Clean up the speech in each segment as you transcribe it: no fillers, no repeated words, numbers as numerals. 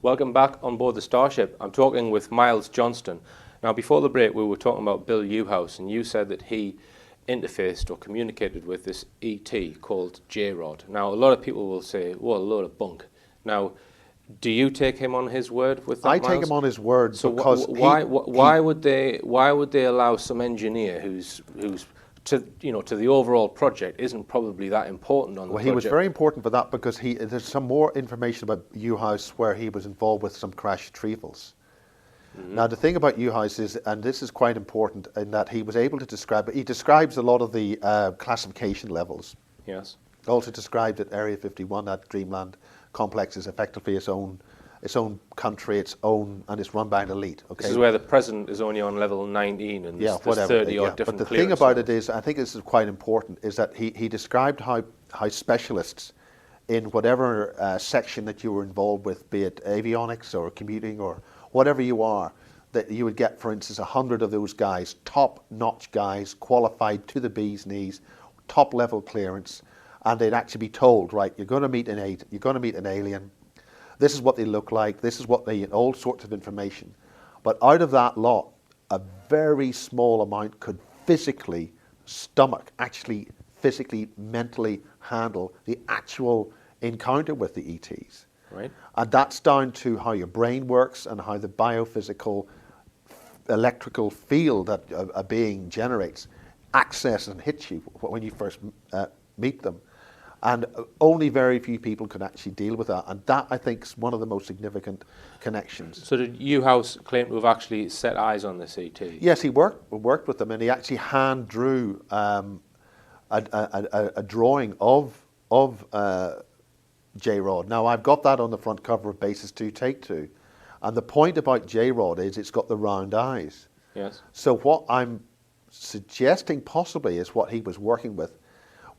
Welcome back on board the Starship. I'm talking with Miles Johnston. Now, before the break, we were talking about Bill Newhouse, and you said that he interfaced or communicated with this ET called J-Rod. Now, a lot of people will say, well, a load of bunk. Now, do you take him on his word with that, I Miles? take him on his word so because why would they allow some engineer who's to the overall project isn't probably that important on the project? He was very important for that because there's some more information about Newhouse where he was involved with some crash retrievals. Mm-hmm. Now the thing about Newhouse is, and this is quite important, in that he was able to describe. He describes a lot of the classification levels. Yes. Also described that Area 51, that Dreamland complex, is effectively its own country, and it's run by an elite. Okay? This is where the president is only on level 19, and there's 30 odd different. But the thing about it is, I think this is quite important, is that he described how specialists in whatever section that you were involved with, be it avionics or commuting or whatever you are, that you would get, for instance, 100 of those guys, top-notch guys, qualified to the bee's knees, top-level clearance, and they'd actually be told, right, you're going to meet an alien. This is what they look like. This is what all sorts of information. But out of that lot, a very small amount could physically stomach, actually physically, mentally handle the actual encounter with the ETs. Right. And that's down to how your brain works and how the biophysical electrical field that a being generates access and hits you when you first meet them. And only very few people could actually deal with that. And that, I think, is one of the most significant connections. So did Newhouse claim to have actually set eyes on this ET? Yes, he worked with them, and he actually hand drew a drawing of J-Rod. Now, I've got that on the front cover of Basis 2 Take 2. And the point about J-Rod is it's got the round eyes. Yes. So what I'm suggesting possibly is what he was working with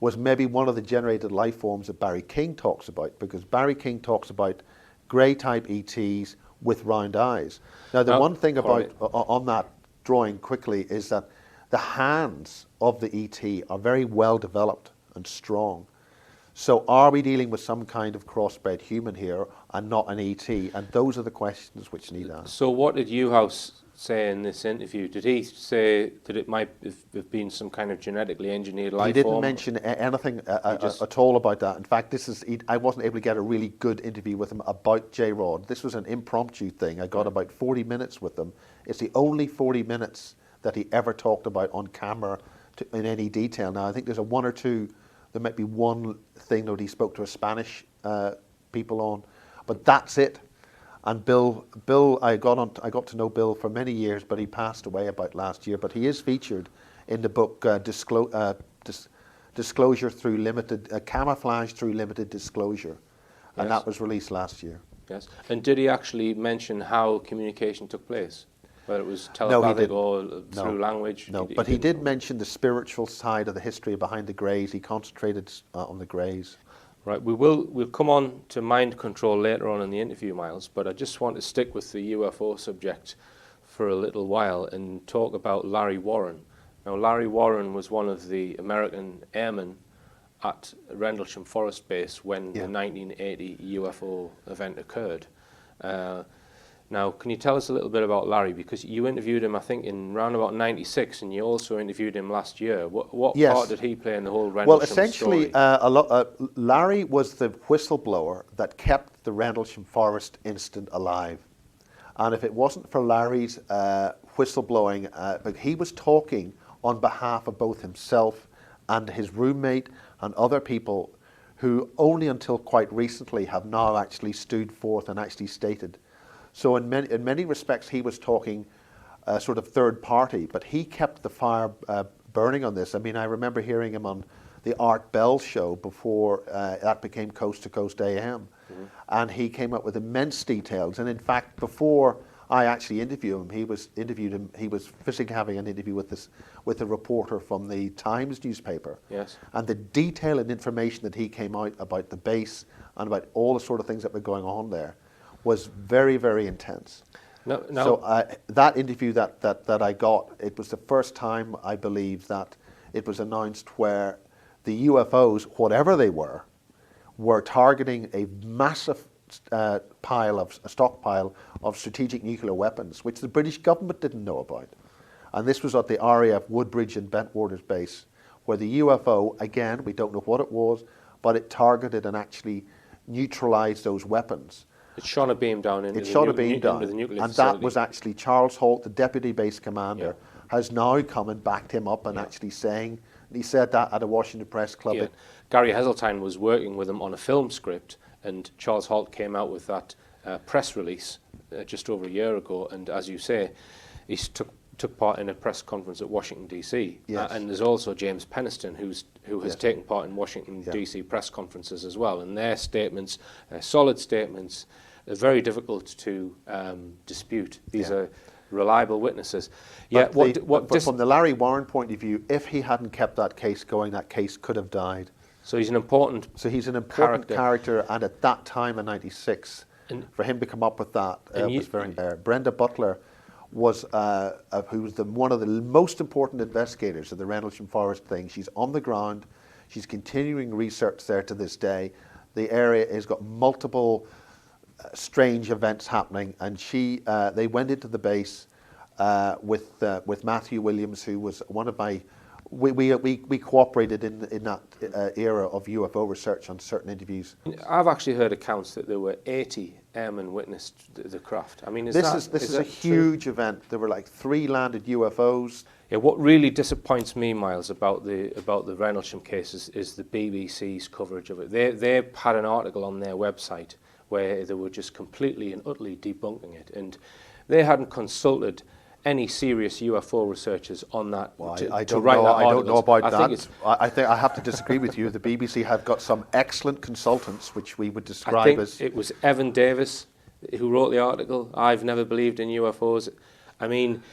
was maybe one of the generated life forms that Barry King talks about, because Barry King talks about grey-type ETs with round eyes. Now, the one thing about on that drawing quickly is that the hands of the ET are very well developed and strong. So are we dealing with some kind of crossbred human here and not an ET? And those are the questions which need answers. So what did Newhouse say in this interview? Did he say that it might have been some kind of genetically engineered life form? He didn't mention anything at all about that. In fact, I wasn't able to get a really good interview with him about J-Rod. This was an impromptu thing. I got about 40 minutes with him. It's the only 40 minutes that he ever talked about on camera in any detail. Now, I think there's one or two. There might be one thing that he spoke to a Spanish people on, but that's it. And Bill, I got to know Bill for many years, but he passed away about last year. But he is featured in the book Disclosure Through Limited, Camouflage Through Limited Disclosure, and that was released last year. Yes. And did he actually mention how communication took place? Whether it was telepathic or through language? No, but he did mention the spiritual side of the history behind the Greys. He concentrated on the Greys. Right, we'll come on to mind control later on in the interview, Miles, but I just want to stick with the UFO subject for a little while and talk about Larry Warren. Now, Larry Warren was one of the American airmen at Rendlesham Forest Base when the 1980 UFO event occurred. Now, can you tell us a little bit about Larry? Because you interviewed him, I think, in round about 96, and you also interviewed him last year. What part did he play in the whole Rendlesham story? Well, essentially, Larry was the whistleblower that kept the Rendlesham Forest incident alive. And if it wasn't for Larry's whistleblowing, but he was talking on behalf of both himself and his roommate and other people who only until quite recently have now actually stood forth and actually stated. So in many respects, he was talking sort of third party, but he kept the fire burning on this. I mean, I remember hearing him on the Art Bell show before that became Coast to Coast AM, and he came up with immense details. And in fact, before I actually interviewed him, he was physically having an interview with a reporter from the Times newspaper. Yes. And the detail and information that he came out about the base and about all the sort of things that were going on there was very, very intense. So that interview that I got, it was the first time, I believe, that it was announced where the UFOs, whatever they were targeting a massive stockpile of strategic nuclear weapons, which the British government didn't know about. And this was at the RAF Woodbridge and Bentwaters base, where the UFO, again, we don't know what it was, but it targeted and actually neutralized those weapons. It shot a beam down into, into the nuclear and facility. that was actually Charles Holt, the deputy base commander, has now come and backed him up and actually saying, he said that at a Washington Press Club. Yeah. Gary Heseltine was working with him on a film script, and Charles Holt came out with that press release just over a year ago, and as you say, he took part in a press conference at Washington DC. Yes. And there's also James Peniston who has taken part in Washington DC press conferences as well, and their statements, solid statements, are very difficult to dispute. These are reliable witnesses. But from the Larry Warren point of view, if he hadn't kept that case going, that case could have died. So he's an important character, and at that time in '96, for him to come up with that was very rare. Brenda Butler was who was one of the most important investigators of the Rendlesham Forest thing. She's on the ground. She's continuing research there to this day. The area has got multiple strange events happening, and they went into the base with Matthew Williams, who was one of my. We cooperated in that era of UFO research on certain interviews. I've actually heard accounts that there were 80 airmen witnessed the craft. I mean, this is a huge event. There were like 3 landed UFOs. Yeah, what really disappoints me, Miles, about the Rendlesham cases is the BBC's coverage of it. They had an article on their website where they were just completely and utterly debunking it, and they hadn't consulted any serious UFO researchers on that. I don't know about that. I think I have to disagree with you. The BBC have got some excellent consultants, which we would describe as. It was Evan Davis who wrote the article. I've never believed in UFOs. I mean,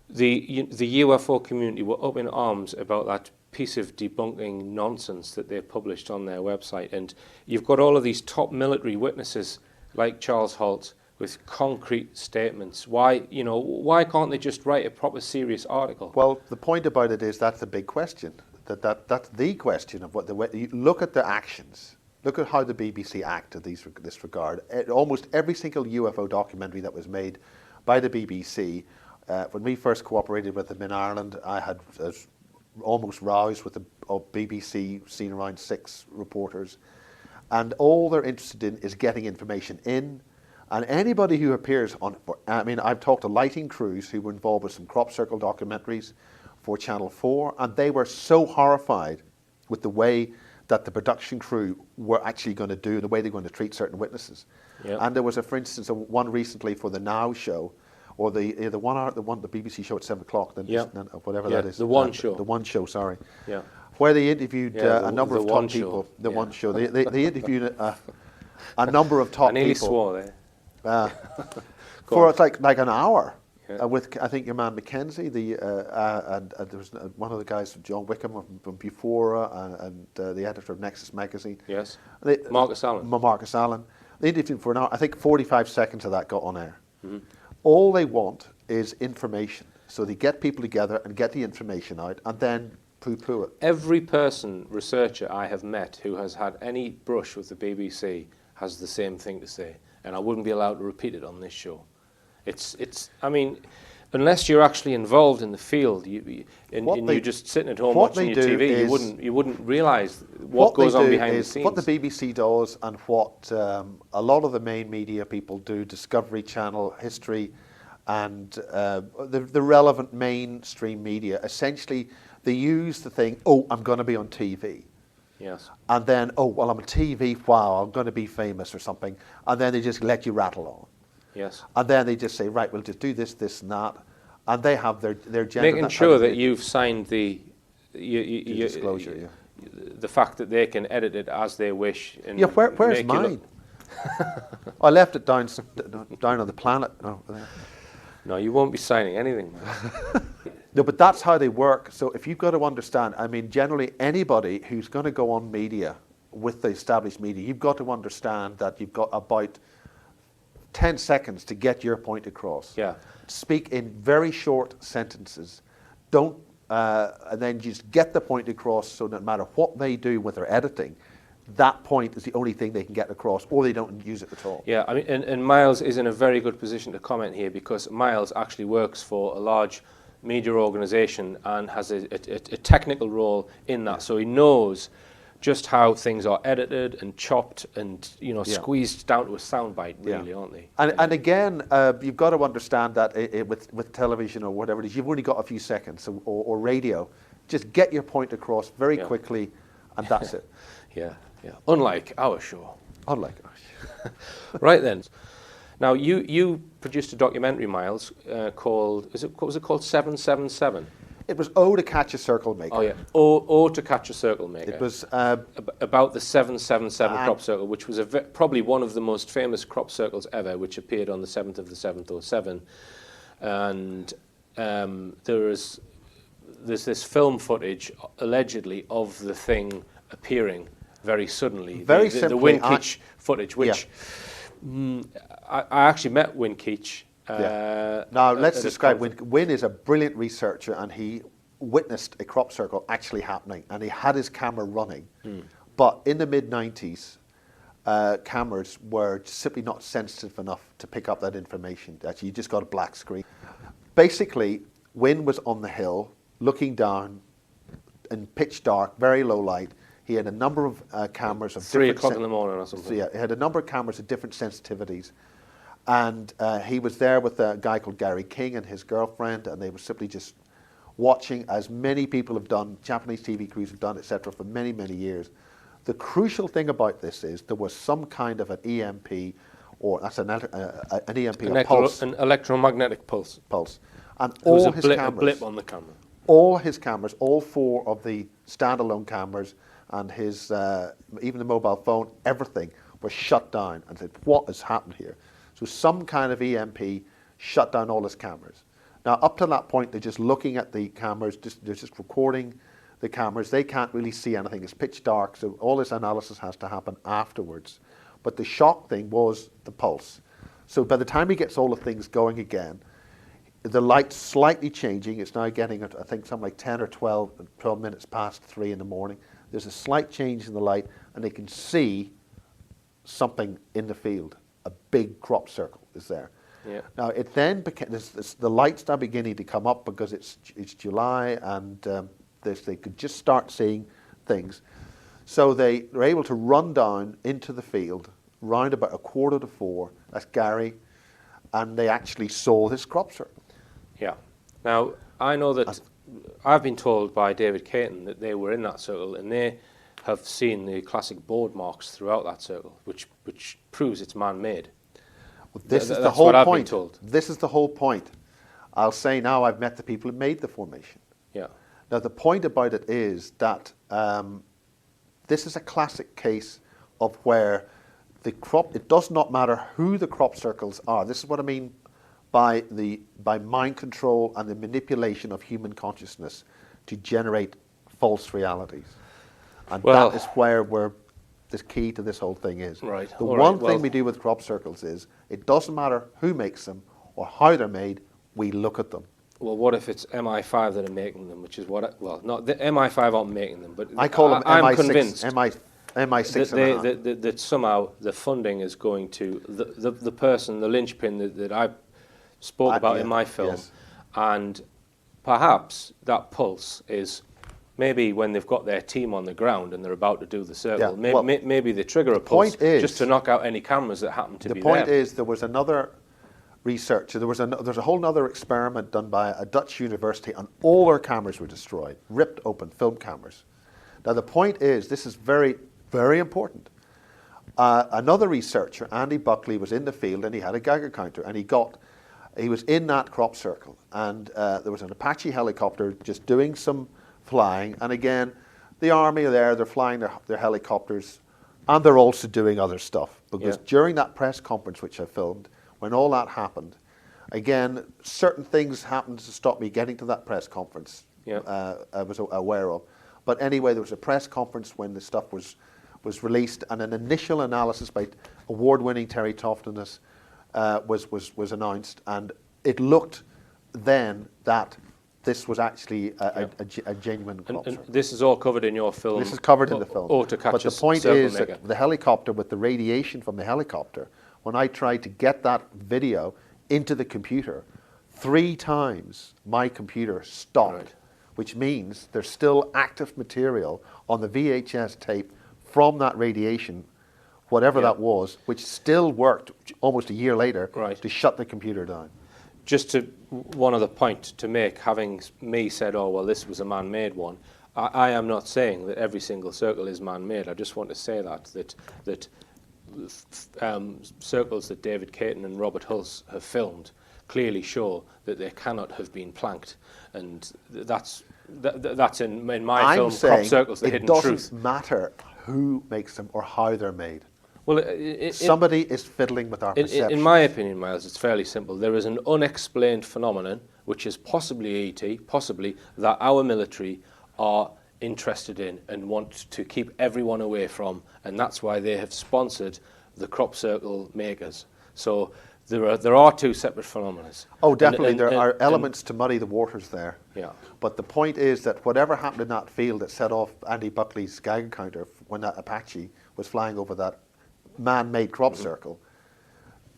the UFO community were up in arms about that piece of debunking nonsense that they published on their website, and you've got all of these top military witnesses like Charles Holt with concrete statements. Why can't they just write a proper serious article? Well, the point about it is that's the big question. That's the question of what you look at the actions. Look at how the BBC acted in this regard. Almost every single UFO documentary that was made by the BBC, when we first cooperated with them in Ireland, I was almost roused with the BBC, seen around 6 reporters, and all they're interested in is getting information in. And anybody who appears on, I mean, I've talked to lighting crews who were involved with some crop circle documentaries for Channel 4, and they were so horrified with the way that the production crew were actually going to do, the way they're going to treat certain witnesses. Yep. And there was, for instance, one recently for the Now show, or the BBC show at 7 o'clock, whatever that is. The One Show. The One Show, sorry. Yeah. Where they interviewed a number of top people. The One Show. They interviewed a number of top people. I nearly swore there. For it's like an hour with I think your man Mackenzie, and there was one of the guys, John Wickham from Bufora, and the editor of Nexus magazine. Yes. Marcus Allen. They interviewed for an hour. I think 45 seconds of that got on air. Mm-hmm. All they want is information, so they get people together and get the information out, and then poo-poo it. Every researcher I have met who has had any brush with the BBC has the same thing to say. And I wouldn't be allowed to repeat it on this show. I mean, unless you're actually involved in the field, you're just sitting at home watching your TV, you wouldn't realise what goes on behind the scenes. What the BBC does, and what a lot of the main media people do, Discovery Channel, History, and the relevant mainstream media, essentially they use the thing, I'm going to be on TV. Yes. And then, I'm on TV, wow, I'm going to be famous or something. And then they just let you rattle on. Yes. And then they just say, right, we'll just do this, this, and that. And they have their gender. Making sure that you've signed the disclosure, the fact that they can edit it as they wish. And where's mine? I left it down on the planet. No, you won't be signing anything, man. No, but that's how they work. So if you've got to understand, I mean, generally anybody who's going to go on media with the established media, you've got to understand that you've got about 10 seconds to get your point across. Yeah. Speak in very short sentences. Don't, and then just get the point across, so no matter what they do with their editing, that point is the only thing they can get across, or they don't use it at all. Yeah, I mean, and Miles is in a very good position to comment here, because Miles actually works for a large media organization and has a technical role in that. So he knows just how things are edited and chopped and, you know, squeezed down to a soundbite, really, aren't they? And again, you've got to understand that with television or whatever it is, you've only got a few seconds, or radio. Just get your point across very quickly, and that's it. Yeah. Unlike our show. Unlike Right then. Now, you produced a documentary, Miles, called, what was it called, 777? It was O to Catch a Circle Maker. Oh, yeah. O to Catch a Circle Maker. It was about the 777 crop circle, which was probably one of the most famous crop circles ever, which appeared on the 7th of the 7th, 07. And there's this film footage, allegedly, of the thing appearing very suddenly. Very the simply, Win Keach footage, which I actually met Win Keach. Now, let's describe Win. Win is a brilliant researcher, and he witnessed a crop circle actually happening, and he had his camera running. But in the mid-90s, cameras were simply not sensitive enough to pick up that information. Actually, you just got a black screen. Basically, Win was on the hill, looking down in pitch dark, very low light. He had a number of cameras of 3 o'clock in the morning or something. So yeah, he had a number of cameras of different sensitivities. And he was there with a guy called Gary King and his girlfriend, and they were simply just watching, as many people have done, Japanese TV crews have done, etc., for many, many years. The crucial thing about this is there was some kind of an EMP, or that's an EMP, a pulse. An electromagnetic pulse. And There was all his cameras, a blip on the camera. all his cameras, all 4 of the standalone cameras, and his even the mobile phone, everything was shut down. And said, what has happened here? So some kind of EMP shut down all his cameras. Now, up to that point, they're just looking at the cameras, they're just recording the cameras. They can't really see anything. It's pitch dark, so all this analysis has to happen afterwards. But the shock thing was the pulse. So by the time he gets all the things going again, the light's slightly changing. It's now getting, I think, something like 10 or 12 minutes past 3 in the morning. There's a slight change in the light, and they can see something in the field. A big crop circle is there. Yeah. Now, it then became, the lights are beginning to come up because it's July, and they could just start seeing things. So they were able to run down into the field round about 3:45. That's Gary, and they actually saw this crop circle. Yeah. Now, I know that I've been told by David Caton that they were in that circle, and they have seen the classic board marks throughout that circle, which proves it's man-made. Well, this is the That's whole what I've been point. told. This is the whole point. I'll say now I've met the people who made the formation. Yeah. Now, the point about it is that this is a classic case of where it does not matter who the crop circles are. This is what I mean by mind control and the manipulation of human consciousness to generate false realities. And that is where the key to this whole thing is. Right. The one thing we do with crop circles is it doesn't matter who makes them or how they're made, we look at them. Well, what if it's MI5 that are making them, which is what, not the MI5 aren't making them, but I call them I'm MI6, convinced MI6 that somehow the funding is going to the person, the linchpin that I spoke about in my film, and perhaps that pulse is maybe when they've got their team on the ground and they're about to do the circle, maybe they trigger a pulse just to knock out any cameras that happen to be there. The point is there was another researcher, there's a whole other experiment done by a Dutch university, and all their cameras were destroyed, ripped open, film cameras. Now the point is, this is very, very important. Another researcher, Andy Buckley, was in the field and he had a Geiger counter, and he was in that crop circle, and there was an Apache helicopter just doing some flying, and again, the army are there, they're flying their helicopters, and they're also doing other stuff, because during that press conference which I filmed, when all that happened, again, certain things happened to stop me getting to that press conference. I was aware of. But anyway, there was a press conference when the stuff was released, and an initial analysis by award-winning Terry Toftanis was announced, and it looked then that this was actually a genuine crop And circle. this is all covered in your film. This is covered in the film. To catch but the a point circle is maker. that the helicopter, with the radiation from the helicopter, when I tried to get that video into the computer, 3 times my computer stopped, Right. which means there's still active material on the VHS tape from that radiation, whatever that was, which still worked almost a year later Right. to shut the computer down. Just to one other point to make, having me said, oh, well, this was a man-made one, I am not saying that every single circle is man-made. I just want to say that circles that David Caton and Robert Hulse have filmed clearly show that they cannot have been planked, and that's in my film, Crop Circles, the hidden truth. It doesn't matter who makes them or how they're made. Well, somebody is fiddling with our perception. In my opinion, Miles, it's fairly simple. There is an unexplained phenomenon, which is possibly ET, possibly that our military are interested in and want to keep everyone away from, and that's why they have sponsored the crop circle makers. So there are 2 separate phenomena. Oh, definitely, there are elements to muddy the waters there. Yeah. But the point is that whatever happened in that field that set off Andy Buckley's Geiger counter when that Apache was flying over that man-made crop circle,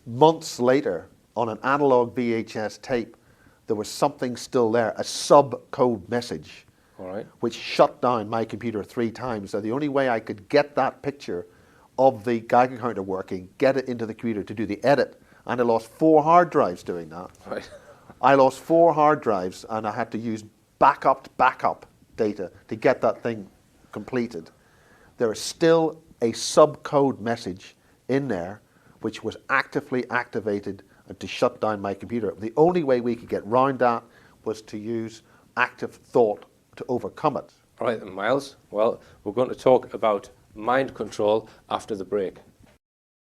months later, on an analog VHS tape, there was something still there, a sub-code message, All right. which shut down my computer 3 times. So the only way I could get that picture of the Geiger counter working, get it into the computer to do the edit, and I lost 4 hard drives doing that. Right. I lost 4 hard drives, and I had to use backup data to get that thing completed. There is still a subcode message in there which was actively activated to shut down my computer. The only way we could get round that was to use active thought to overcome it. All right, then, Miles. Well, we're going to talk about mind control after the break.